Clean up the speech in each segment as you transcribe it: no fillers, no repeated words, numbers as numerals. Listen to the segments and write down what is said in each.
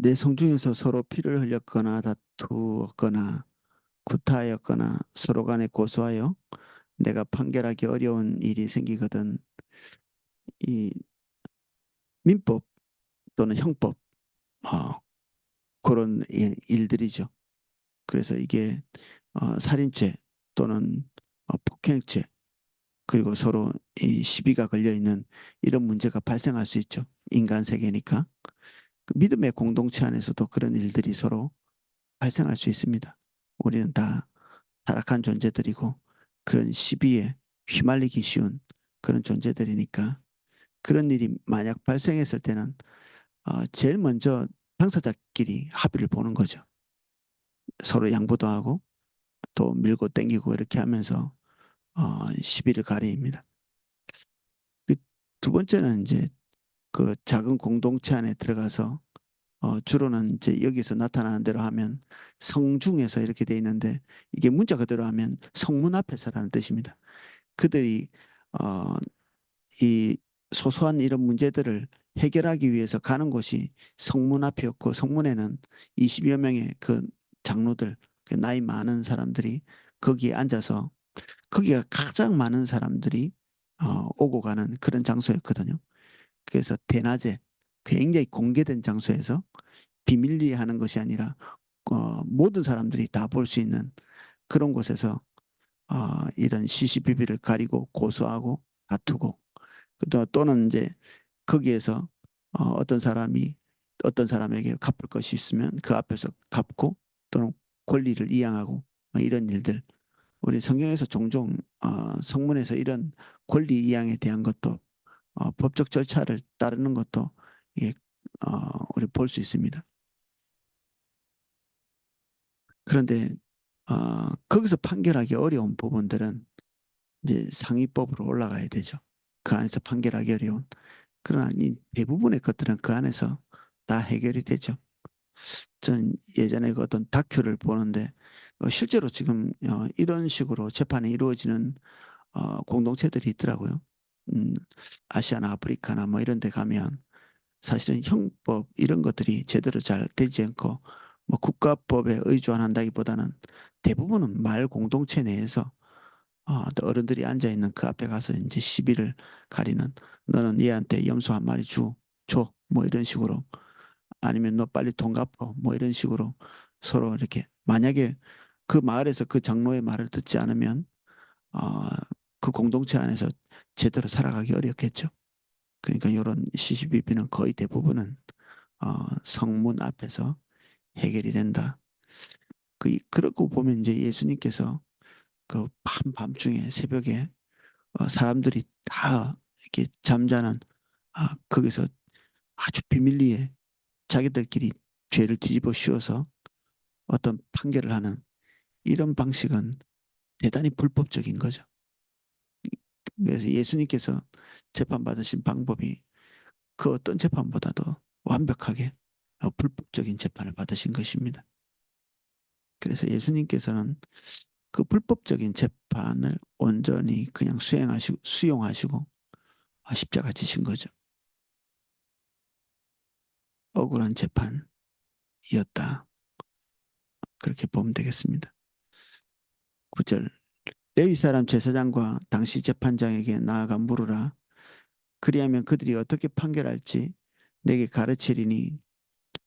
내 성중에서 서로 피를 흘렸거나 다투었거나 구타하였거나 서로 간에 고소하여 내가 판결하기 어려운 일이 생기거든. 이 민법 또는 형법, 어, 그런 일들이죠. 그래서 이게 살인죄 또는 폭행죄, 그리고 서로 이 시비가 걸려 있는 이런 문제가 발생할 수 있죠. 인간 세계니까. 그 믿음의 공동체 안에서도 그런 일들이 서로 발생할 수 있습니다. 우리는 다 타락한 존재들이고 그런 시비에 휘말리기 쉬운 그런 존재들이니까, 그런 일이 만약 발생했을 때는 제일 먼저 당사자끼리 합의를 보는 거죠. 서로 양보도 하고 또 밀고 땡기고 이렇게 하면서 시비를 가리입니다. 그 두 번째는 이제 그 작은 공동체 안에 들어가서 주로는 이제 여기서 나타나는 대로 하면 성중에서 이렇게 돼 있는데, 이게 문자 그대로 하면 성문 앞에서라는 뜻입니다. 그들이 어, 이 소소한 이런 문제들을 해결하기 위해서 가는 곳이 성문 앞이었고, 성문에는 20여 명의 그 장로들, 그 나이 많은 사람들이 거기에 앉아서, 거기가 가장 많은 사람들이 오고 가는 그런 장소였거든요. 그래서 대낮에 굉장히 공개된 장소에서 비밀리에 하는 것이 아니라 모든 사람들이 다 볼 수 있는 그런 곳에서 이런 시시비비를 가리고 고소하고 다투고, 또는 이제 거기에서 어떤 사람이 어떤 사람에게 갚을 것이 있으면 그 앞에서 갚고, 또는 권리를 이양하고, 뭐 이런 일들, 우리 성경에서 종종 성문에서 이런 권리 이양에 대한 것도, 법적 절차를 따르는 것도, 예, 우리 볼 수 있습니다. 그런데 거기서 판결하기 어려운 부분들은 이제 상위법으로 올라가야 되죠. 그 안에서 판결하기 어려운. 그러나 이 대부분의 것들은 그 안에서 다 해결이 되죠. 전 예전에 그 어떤 다큐를 보는데, 실제로 지금 이런 식으로 재판이 이루어지는 공동체들이 있더라고요. 음, 아시아나 아프리카나 뭐 이런 데 가면 사실은 형법 이런 것들이 제대로 잘 되지 않고, 뭐 국가법에 의존한다기보다는 대부분은 마을 공동체 내에서 또 어른들이 앉아 있는 그 앞에 가서 이제 시비를 가리는, 너는 얘한테 염소 한 마리 줘, 뭐 이런 식으로, 아니면 너 빨리 돈 갚어, 뭐 이런 식으로 서로 이렇게, 만약에 그 마을에서 그 장로의 말을 듣지 않으면 어, 그 공동체 안에서 제대로 살아가기 어렵겠죠. 그러니까 이런 시시비비는 거의 대부분은 성문 앞에서 해결이 된다. 그러고 보면 이제 예수님께서 그 밤중에 새벽에 사람들이 다 이렇게 잠자는 거기서 아주 비밀리에 자기들끼리 죄를 뒤집어 씌워서 어떤 판결을 하는 이런 방식은 대단히 불법적인 거죠. 그래서 예수님께서 재판받으신 방법이 그 어떤 재판보다도 완벽하게 불법적인 재판을 받으신 것입니다. 그래서 예수님께서는 그 불법적인 재판을 온전히 그냥 수용하시고 십자가 지신 거죠. 억울한 재판이었다. 그렇게 보면 되겠습니다. 9절, 레위 사람 제사장과 당시 재판장에게 나아가 물으라. 그리하면 그들이 어떻게 판결할지 내게 가르치리니,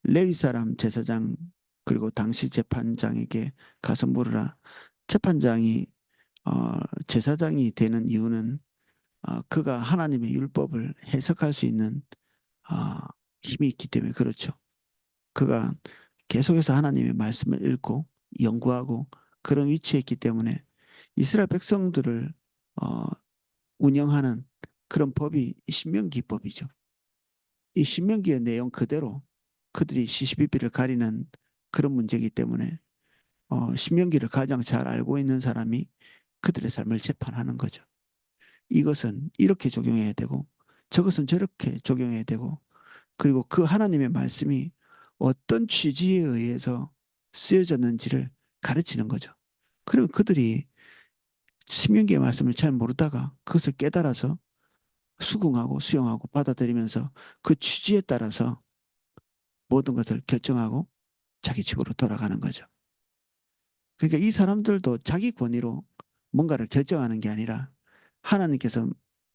레위 사람 제사장 그리고 당시 재판장에게 가서 물으라. 재판장이 제사장이 되는 이유는 그가 하나님의 율법을 해석할 수 있는 어, 힘이 있기 때문에 그렇죠. 그가 계속해서 하나님의 말씀을 읽고 연구하고 그런 위치에 있기 때문에 이스라엘 백성들을 어, 운영하는 그런 법이 신명기법이죠. 이 신명기의 내용 그대로 그들이 시시비비를 가리는 그런 문제이기 때문에 신명기를 가장 잘 알고 있는 사람이 그들의 삶을 재판하는 거죠. 이것은 이렇게 적용해야 되고 저것은 저렇게 적용해야 되고, 그리고 그 하나님의 말씀이 어떤 취지에 의해서 쓰여졌는지를 가르치는 거죠. 그러면 그들이 신명기의 말씀을 잘 모르다가 그것을 깨달아서 수긍하고 수용하고 받아들이면서 그 취지에 따라서 모든 것을 결정하고 자기 집으로 돌아가는 거죠. 그러니까 이 사람들도 자기 권위로 뭔가를 결정하는 게 아니라 하나님께서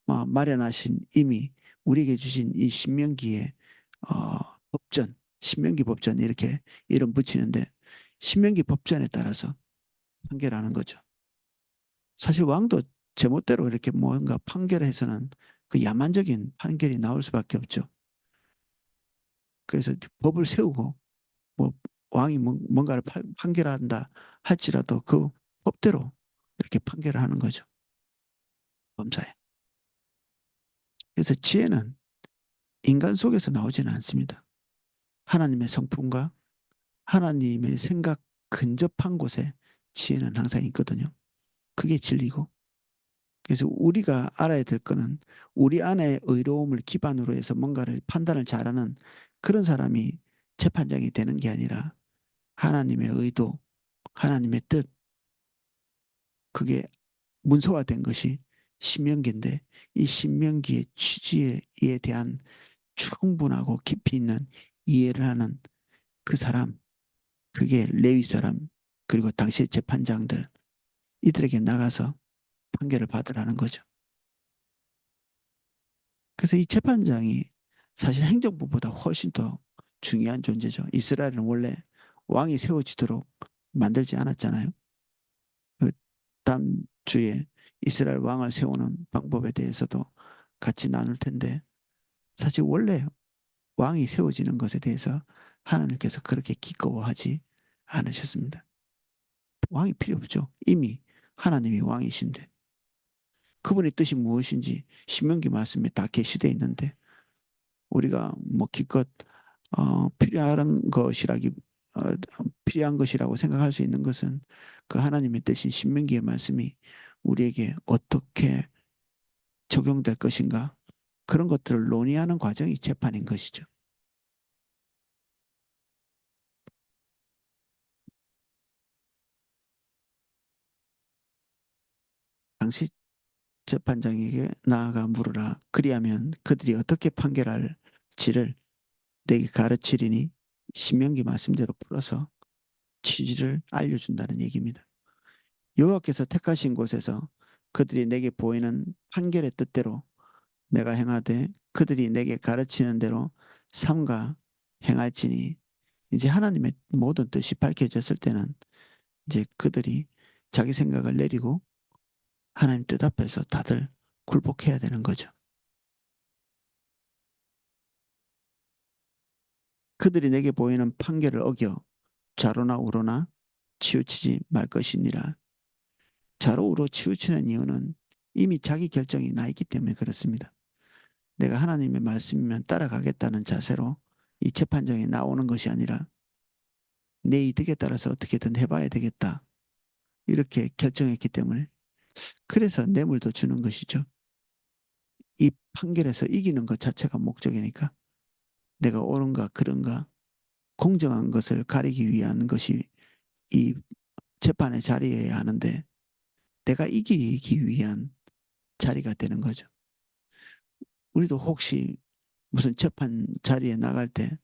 마련하신 이미 우리에게 주신 이 신명기의 법전, 신명기 법전 이렇게 이름 붙이는데 신명기 법전에 따라서 판결하는 거죠. 사실 왕도 제멋대로 이렇게 뭔가 판결해서는 그 야만적인 판결이 나올 수밖에 없죠. 그래서 법을 세우고 뭐 왕이 뭔가를 판결한다 할지라도 그 법대로 이렇게 판결을 하는 거죠. 범사에. 그래서 지혜는 인간 속에서 나오지는 않습니다. 하나님의 성품과 하나님의 생각 근접한 곳에 지혜는 항상 있거든요. 그게 진리고. 그래서 우리가 알아야 될 거는 우리 안의 의로움을 기반으로 해서 뭔가를 판단을 잘하는 그런 사람이 재판장이 되는 게 아니라 하나님의 의도, 하나님의 뜻, 그게 문서화된 것이 신명기인데 이 신명기의 취지에 대한 충분하고 깊이 있는 이해를 하는 그 사람, 그게 레위 사람, 그리고 당시의 재판장들, 이들에게 나가서 판결을 받으라는 거죠. 그래서 이 재판장이 사실 행정부보다 훨씬 더 중요한 존재죠. 이스라엘은 원래 왕이 세워지도록 만들지 않았잖아요. 그 다음 주에 이스라엘 왕을 세우는 방법에 대해서도 같이 나눌 텐데 사실 원래 왕이 세워지는 것에 대해서 하나님께서 그렇게 기꺼워하지 않으셨습니다. 왕이 필요 없죠. 이미 하나님이 왕이신데 그분의 뜻이 무엇인지 신명기 말씀에 다 게시되어 있는데 우리가 뭐 기껏 필요한 것이라기 어, 필요한 것이라고 생각할 수 있는 것은 그 하나님의 뜻인 신명기의 말씀이 우리에게 어떻게 적용될 것인가 그런 것들을 논의하는 과정이 재판인 것이죠. 당시 재판장에게 나아가 물으라. 그리하면 그들이 어떻게 판결할지를 내게 가르치리니 신명기 말씀대로 풀어서 취지를 알려준다는 얘기입니다. 여호와께서 택하신 곳에서 그들이 내게 보이는 판결의 뜻대로 내가 행하되 그들이 내게 가르치는 대로 삼가 행할지니 이제 하나님의 모든 뜻이 밝혀졌을 때는 이제 그들이 자기 생각을 내리고 하나님 뜻 앞에서 다들 굴복해야 되는 거죠. 그들이 내게 보이는 판결을 어겨 좌로나 우로나 치우치지 말 것이니라. 좌로 우로 치우치는 이유는 이미 자기 결정이 나 있기 때문에 그렇습니다. 내가 하나님의 말씀이면 따라가겠다는 자세로 이 재판정에 나오는 것이 아니라 내 이득에 따라서 어떻게든 해봐야 되겠다. 이렇게 결정했기 때문에 그래서 뇌물도 주는 것이죠. 이 판결에서 이기는 것 자체가 목적이니까 내가 옳은가 그른가 공정한 것을 가리기 위한 것이 이 재판의 자리여야 하는데 내가 이기기 위한 자리가 되는 거죠. 우리도 혹시 무슨 재판 자리에 나갈 때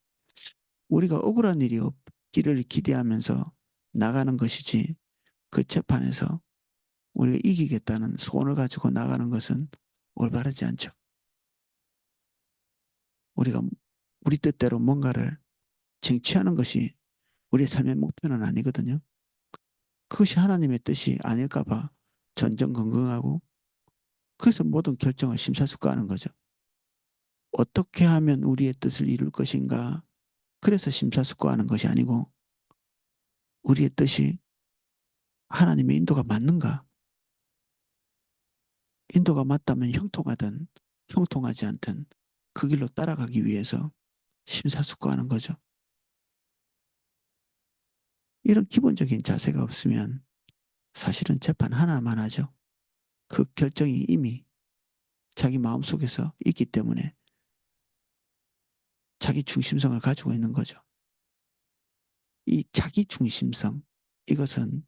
우리가 억울한 일이 없기를 기대하면서 나가는 것이지 그 재판에서 우리가 이기겠다는 소원을 가지고 나가는 것은 올바르지 않죠. 우리가 우리 뜻대로 뭔가를 쟁취하는 것이 우리의 삶의 목표는 아니거든요. 그것이 하나님의 뜻이 아닐까 봐 전전긍긍하고 그래서 모든 결정을 심사숙고하는 거죠. 어떻게 하면 우리의 뜻을 이룰 것인가? 그래서 심사숙고하는 것이 아니고 우리의 뜻이 하나님의 인도가 맞는가? 인도가 맞다면 형통하든 형통하지 않든 그 길로 따라가기 위해서 심사숙고하는 거죠. 이런 기본적인 자세가 없으면 사실은 재판 하나만 하죠. 그 결정이 이미 자기 마음속에서 있기 때문에 자기 중심성을 가지고 있는 거죠. 이 자기 중심성, 이것은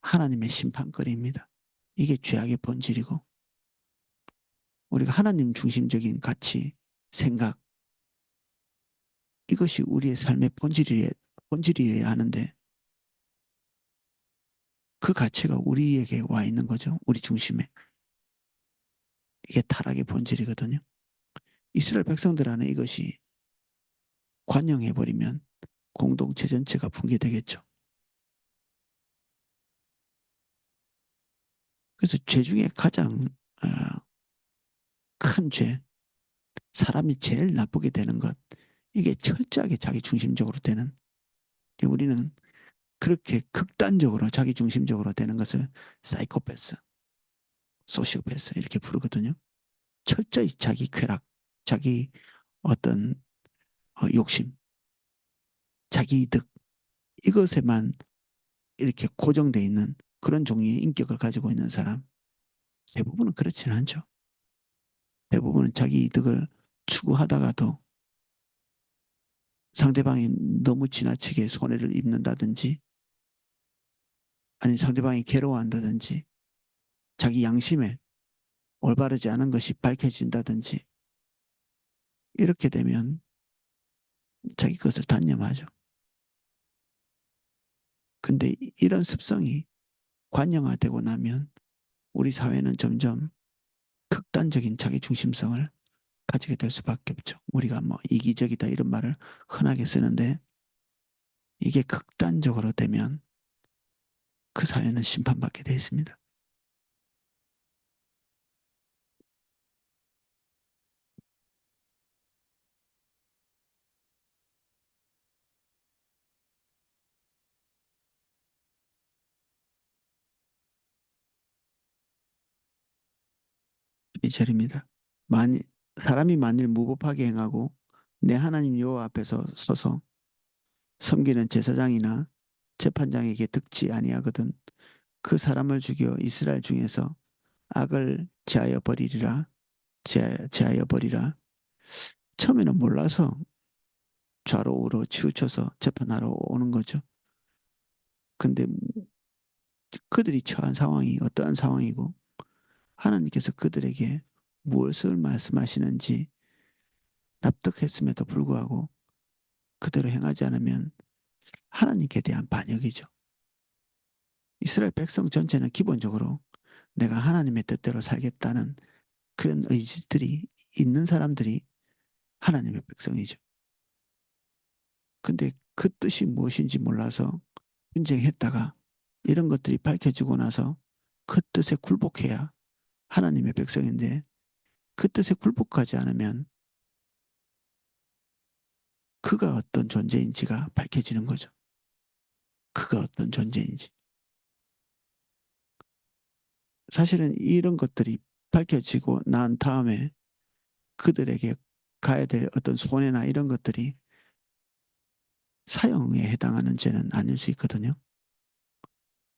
하나님의 심판거리입니다. 이게 죄악의 본질이고 우리가 하나님 중심적인 가치, 생각 이것이 우리의 삶의 본질이어야 하는데 그 가치가 우리에게 와 있는 거죠. 우리 중심에. 이게 타락의 본질이거든요. 이스라엘 백성들 안에 이것이 관영해버리면 공동체 전체가 붕괴되겠죠. 그래서 죄 중에 가장 큰 죄, 사람이 제일 나쁘게 되는 것, 이게 철저하게 자기 중심적으로 되는, 우리는 그렇게 극단적으로 자기 중심적으로 되는 것을 사이코패스, 소시오패스 이렇게 부르거든요. 철저히 자기 쾌락, 자기 어떤 욕심, 자기 이득 이것에만 이렇게 고정돼 있는 그런 종류의 인격을 가지고 있는 사람 대부분은 그렇지는 않죠. 대부분은 자기 이득을 추구하다가도 상대방이 너무 지나치게 손해를 입는다든지 아니 상대방이 괴로워한다든지 자기 양심에 올바르지 않은 것이 밝혀진다든지 이렇게 되면 자기 것을 단념하죠. 근데 이런 습성이 관영화되고 나면 우리 사회는 점점 극단적인 자기 중심성을 가지게 될 수밖에 없죠. 우리가 뭐 이기적이다 이런 말을 흔하게 쓰는데 이게 극단적으로 되면 그 사회는 심판받게 돼 있습니다. 이 절입니다. 사람이 만일 무법하게 행하고 내 하나님 여호와 앞에서 서서 섬기는 제사장이나 재판장에게 듣지 아니하거든 그 사람을 죽여 이스라엘 중에서 악을 제하여 버리라. 처음에는 몰라서 좌로우로 치우쳐서 재판하러 오는 거죠. 근데 그들이 처한 상황이 어떠한 상황이고 하나님께서 그들에게 무엇을 말씀하시는지 납득했음에도 불구하고 그대로 행하지 않으면 하나님께 대한 반역이죠. 이스라엘 백성 전체는 기본적으로 내가 하나님의 뜻대로 살겠다는 그런 의지들이 있는 사람들이 하나님의 백성이죠. 근데 그 뜻이 무엇인지 몰라서 분쟁했다가 이런 것들이 밝혀지고 나서 그 뜻에 굴복해야 하나님의 백성인데 그 뜻에 굴복하지 않으면 그가 어떤 존재인지가 밝혀지는 거죠. 그가 어떤 존재인지. 사실은 이런 것들이 밝혀지고 난 다음에 그들에게 가야 될 어떤 손해나 이런 것들이 사형에 해당하는 죄는 아닐 수 있거든요.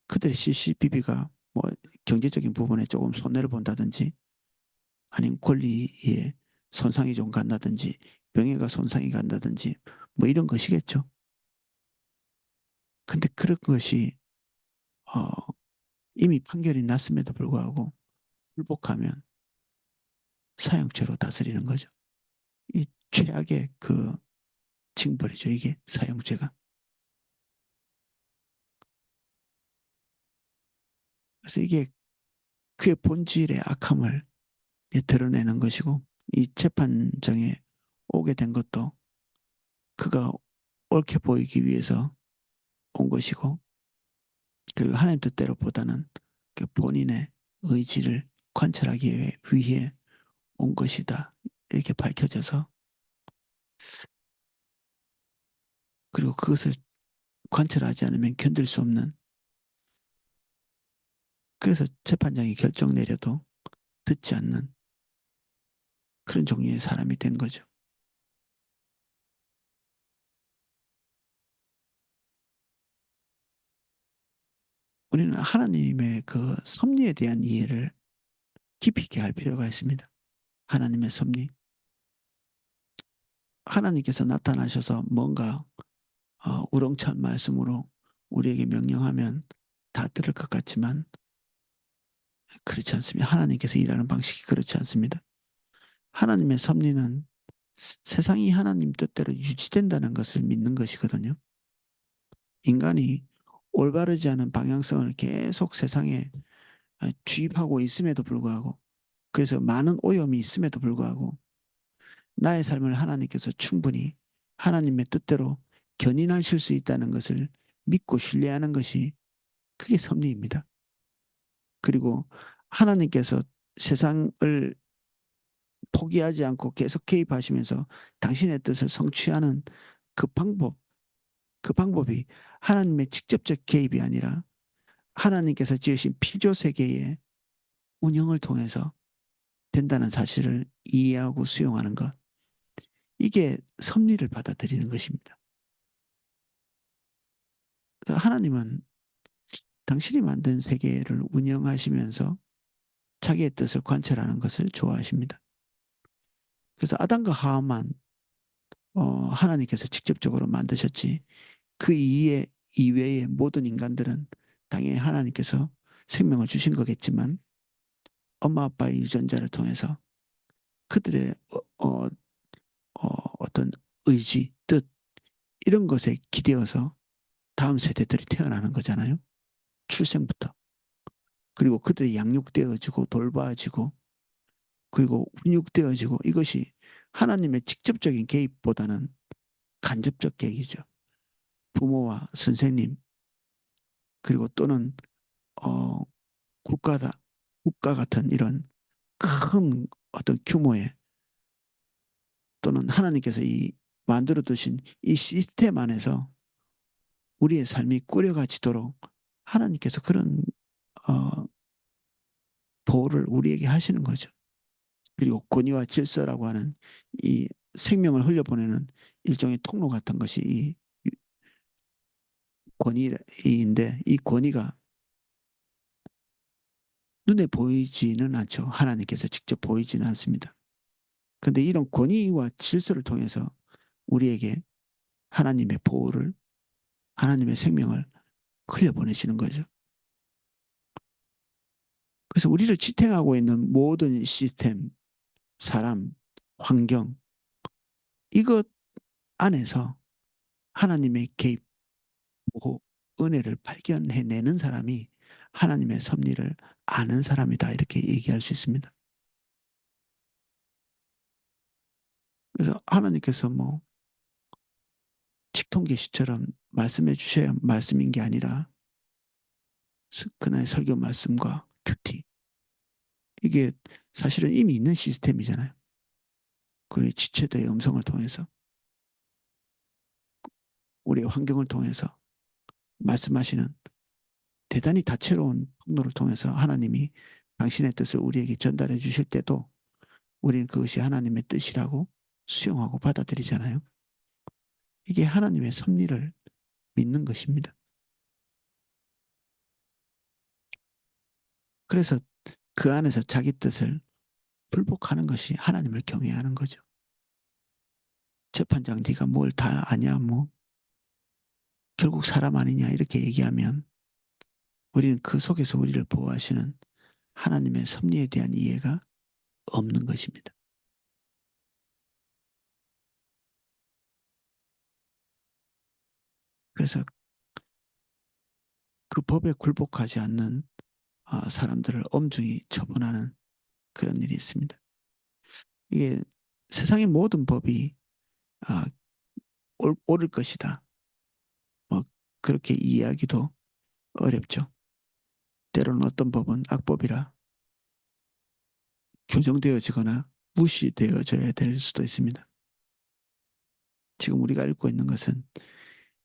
그들의 CCBB가 뭐 경제적인 부분에 조금 손해를 본다든지 아니면 권리에 손상이 좀 간다든지 명예가 손상이 간다든지 뭐 이런 것이겠죠. 근데 그런 것이 어, 이미 판결이 났음에도 불구하고 불복하면 사형죄로 다스리는 거죠. 이 최악의 그 징벌이죠. 이게 사형죄가. 그래서 이게 그의 본질의 악함을 드러내는 것이고 이 재판정에 오게 된 것도 그가 옳게 보이기 위해서 온 것이고 그 하나님 뜻대로보다는 그 본인의 의지를 관찰하기 위해 온 것이다. 이렇게 밝혀져서 그리고 그것을 관찰하지 않으면 견딜 수 없는 그래서 재판장이 결정 내려도 듣지 않는 그런 종류의 사람이 된 거죠. 우리는 하나님의 그 섭리에 대한 이해를 깊이 있게 할 필요가 있습니다. 하나님의 섭리. 하나님께서 나타나셔서 뭔가 우렁찬 말씀으로 우리에게 명령하면 다 들을 것 같지만 그렇지 않습니다. 하나님께서 일하는 방식이 그렇지 않습니다. 하나님의 섭리는 세상이 하나님 뜻대로 유지된다는 것을 믿는 것이거든요. 인간이 올바르지 않은 방향성을 계속 세상에 주입하고 있음에도 불구하고, 그래서 많은 오염이 있음에도 불구하고 나의 삶을 하나님께서 충분히 하나님의 뜻대로 견인하실 수 있다는 것을 믿고 신뢰하는 것이, 그게 섭리입니다. 그리고 하나님께서 세상을 포기하지 않고 계속 개입하시면서 당신의 뜻을 성취하는 그 방법, 그 방법이 하나님의 직접적 개입이 아니라 하나님께서 지으신 피조 세계의 운영을 통해서 된다는 사실을 이해하고 수용하는 것. 이게 섭리를 받아들이는 것입니다. 하나님은 당신이 만든 세계를 운영하시면서 자기의 뜻을 관철하는 것을 좋아하십니다. 그래서 아담과 하와만 하나님께서 직접적으로 만드셨지, 그 이외의 모든 인간들은 당연히 하나님께서 생명을 주신 거겠지만 엄마 아빠의 유전자를 통해서 그들의 어떤 의지, 뜻, 이런 것에 기대어서 다음 세대들이 태어나는 거잖아요. 출생부터. 그리고 그들이 양육되어지고 돌봐지고 그리고 훈육되어지고, 이것이 하나님의 직접적인 개입보다는 간접적 개입이죠. 부모와 선생님, 그리고 또는 어, 국가다, 국가 같은 이런 큰 어떤 규모의, 또는 하나님께서 이 만들어 두신 이 시스템 안에서 우리의 삶이 꾸려가지도록 하나님께서 그런 어, 보호를 우리에게 하시는 거죠. 그리고 권위와 질서라고 하는 이 생명을 흘려보내는 일종의 통로 같은 것이 이 권위인데, 이 권위가 눈에 보이지는 않죠. 하나님께서 직접 보이지는 않습니다. 그런데 이런 권위와 질서를 통해서 우리에게 하나님의 보호를, 하나님의 생명을 흘려보내시는 거죠. 그래서 우리를 지탱하고 있는 모든 시스템, 사람, 환경, 이것 안에서 하나님의 개입, 보호, 은혜를 발견해내는 사람이 하나님의 섭리를 아는 사람이다, 이렇게 얘기할 수 있습니다. 그래서 하나님께서 뭐 직통계시처럼 말씀해 주셔야 말씀인 게 아니라 그날의 설교 말씀과 큐티, 이게 사실은 이미 있는 시스템이잖아요. 그리고 지체도의 음성을 통해서, 우리의 환경을 통해서 말씀하시는 대단히 다채로운 통로를 통해서 하나님이 당신의 뜻을 우리에게 전달해 주실 때도 우리는 그것이 하나님의 뜻이라고 수용하고 받아들이잖아요. 이게 하나님의 섭리를 믿는 것입니다. 그래서 그 안에서 자기 뜻을 불복하는 것이 하나님을 경외하는 거죠. 재판장 네가 뭘 다 아냐, 뭐 결국 사람 아니냐, 이렇게 얘기하면 우리는 그 속에서 우리를 보호하시는 하나님의 섭리에 대한 이해가 없는 것입니다. 그래서 그 법에 굴복하지 않는 사람들을 엄중히 처분하는 그런 일이 있습니다. 이게 세상의 모든 법이 아, 옳을 것이다, 뭐 그렇게 이해하기도 어렵죠. 때로는 어떤 법은 악법이라 교정되어지거나 무시되어져야 될 수도 있습니다. 지금 우리가 읽고 있는 것은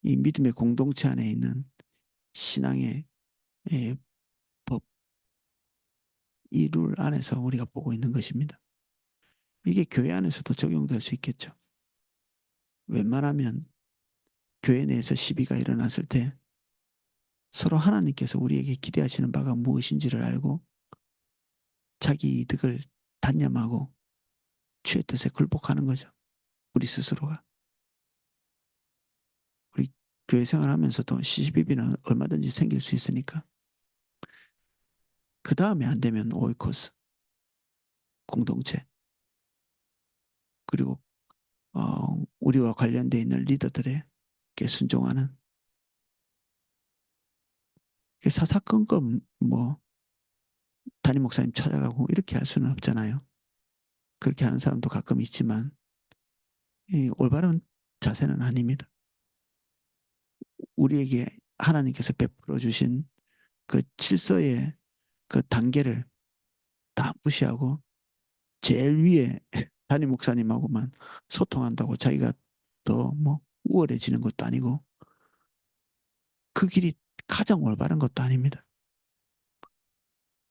이 믿음의 공동체 안에 있는 신앙의 법, 이 룰 안에서 우리가 보고 있는 것입니다. 이게 교회 안에서도 적용될 수 있겠죠. 웬만하면 교회 내에서 시비가 일어났을 때 서로 하나님께서 우리에게 기대하시는 바가 무엇인지를 알고 자기 이득을 단념하고 주의 뜻에 굴복하는 거죠. 우리 스스로가. 우리 교회 생활하면서도 시시비비는 얼마든지 생길 수 있으니까 그 다음에 안 되면 오이코스, 공동체, 그리고 우리와 관련돼 있는 리더들에게 순종하는 사사건건 뭐 담임 목사님 찾아가고 이렇게 할 수는 없잖아요. 그렇게 하는 사람도 가끔 있지만 이 올바른 자세는 아닙니다. 우리에게 하나님께서 베풀어 주신 그 질서의 그 단계를 다 무시하고 제일 위에 담임 목사님하고만 소통한다고 자기가 더 뭐 우월해지는 것도 아니고 그 길이 가장 올바른 것도 아닙니다.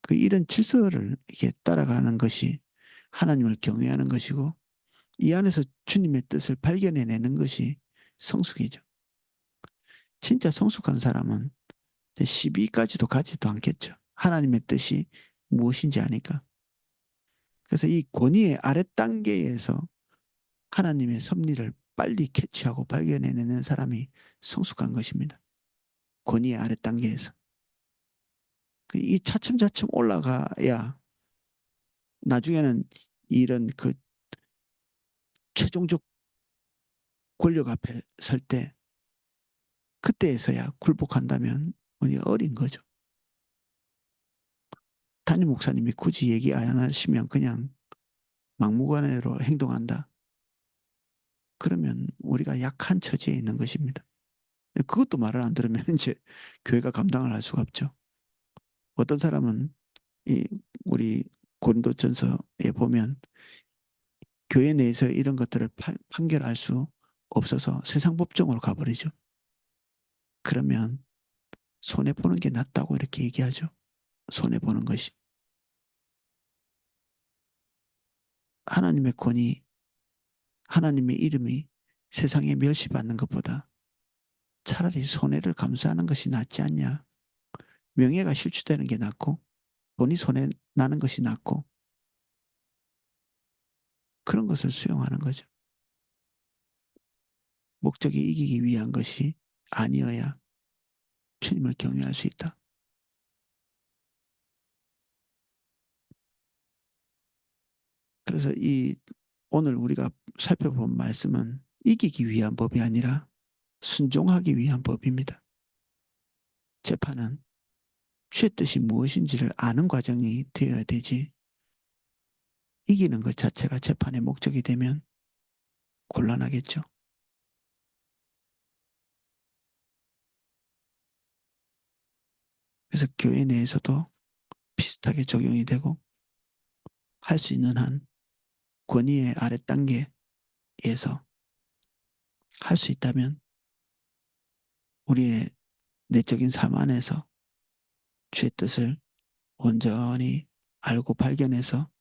그 이런 질서를 이렇게 따라가는 것이 하나님을 경외하는 것이고 이 안에서 주님의 뜻을 발견해내는 것이 성숙이죠. 진짜 성숙한 사람은 시비까지도 가지도 않겠죠. 하나님의 뜻이 무엇인지 아니까. 그래서 이 권위의 아랫 단계에서 하나님의 섭리를 빨리 캐치하고 발견해내는 사람이 성숙한 것입니다. 권위의 아랫 단계에서. 이 차츰차츰 올라가야 나중에는 이런 그 최종적 권력 앞에 설 때 그때에서야 굴복한다면 우리가 어린 거죠. 담임 목사님이 굳이 얘기 안 하시면 그냥 막무가내로 행동한다. 그러면 우리가 약한 처지에 있는 것입니다. 그것도 말을 안 들으면 이제 교회가 감당을 할 수가 없죠. 어떤 사람은 이 우리 고린도전서에 보면 교회 내에서 이런 것들을 판결할 수 없어서 세상 법정으로 가버리죠. 그러면 손해 보는 게 낫다고 이렇게 얘기하죠. 손해 보는 것이 하나님의 권위, 하나님의 이름이 세상에 멸시받는 것보다 차라리 손해를 감수하는 것이 낫지 않냐. 명예가 실추되는 게 낫고 돈이 손해 나는 것이 낫고 그런 것을 수용하는 거죠. 목적이 이기기 위한 것이 아니어야 주님을 경외할 수 있다. 그래서 이 오늘 우리가 살펴본 말씀은 이기기 위한 법이 아니라 순종하기 위한 법입니다. 재판은 주의 뜻이 무엇인지를 아는 과정이 되어야 되지 이기는 것 자체가 재판의 목적이 되면 곤란하겠죠. 그래서 교회 내에서도 비슷하게 적용이 되고 할 수 있는 한 권위의 아랫 단계에서 할 수 있다면 우리의 내적인 삶 안에서 주의 뜻을 온전히 알고 발견해서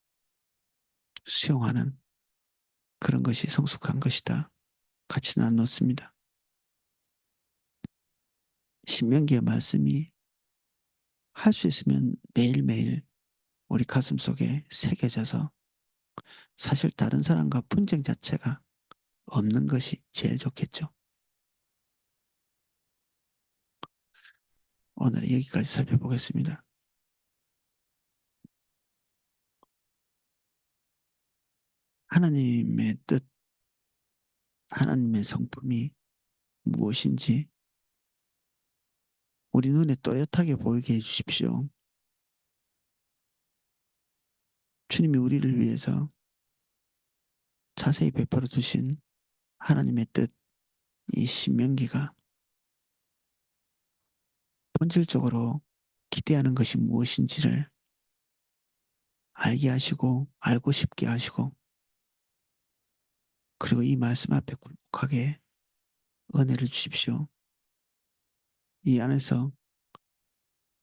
수용하는 그런 것이 성숙한 것이다. 같이 나눴습니다. 신명기의 말씀이 할 수 있으면 매일매일 우리 가슴 속에 새겨져서 사실 다른 사람과 분쟁 자체가 없는 것이 제일 좋겠죠. 오늘 여기까지 살펴보겠습니다. 하나님의 뜻, 하나님의 성품이 무엇인지 우리 눈에 또렷하게 보이게 해주십시오. 주님이 우리를 위해서 자세히 베풀어 주신 하나님의 뜻, 이 신명기가 본질적으로 기대하는 것이 무엇인지를 알게 하시고 알고 싶게 하시고 그리고 이 말씀 앞에 굴복하게 은혜를 주십시오. 이 안에서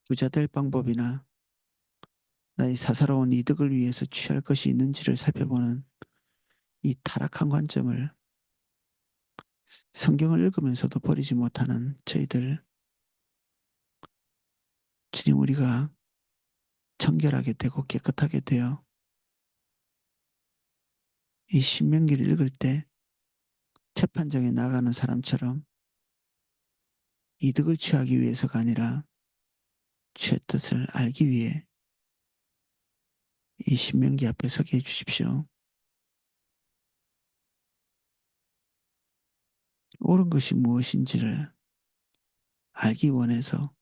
부자 될 방법이나 나의 사사로운 이득을 위해서 취할 것이 있는지를 살펴보는 이 타락한 관점을 성경을 읽으면서도 버리지 못하는 저희들 주님 우리가 청결하게 되고 깨끗하게 되어 이 신명기를 읽을 때 재판정에 나가는 사람처럼 이득을 취하기 위해서가 아니라 주의 뜻을 알기 위해 이 신명기 앞에 서게 해주십시오. 옳은 것이 무엇인지를 알기 원해서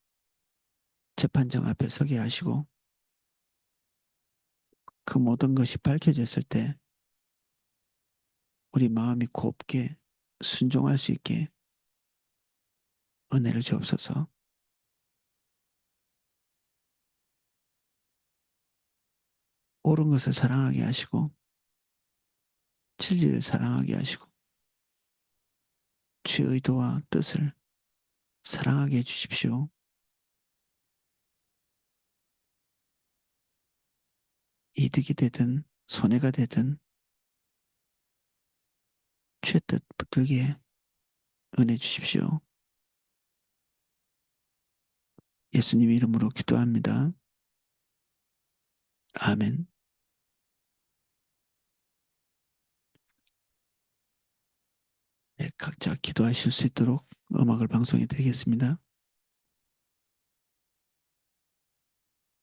재판정 앞에 서게 하시고 그 모든 것이 밝혀졌을 때 우리 마음이 곱게 순종할 수 있게 은혜를 주옵소서. 옳은 것을 사랑하게 하시고 진리를 사랑하게 하시고 주의 의도와 뜻을 사랑하게 해주십시오. 이득이 되든 손해가 되든 죄뜻 붙들게 은혜 주십시오. 예수님 이름으로 기도합니다. 아멘. 네, 각자 기도하실 수 있도록 음악을 방송해 드리겠습니다.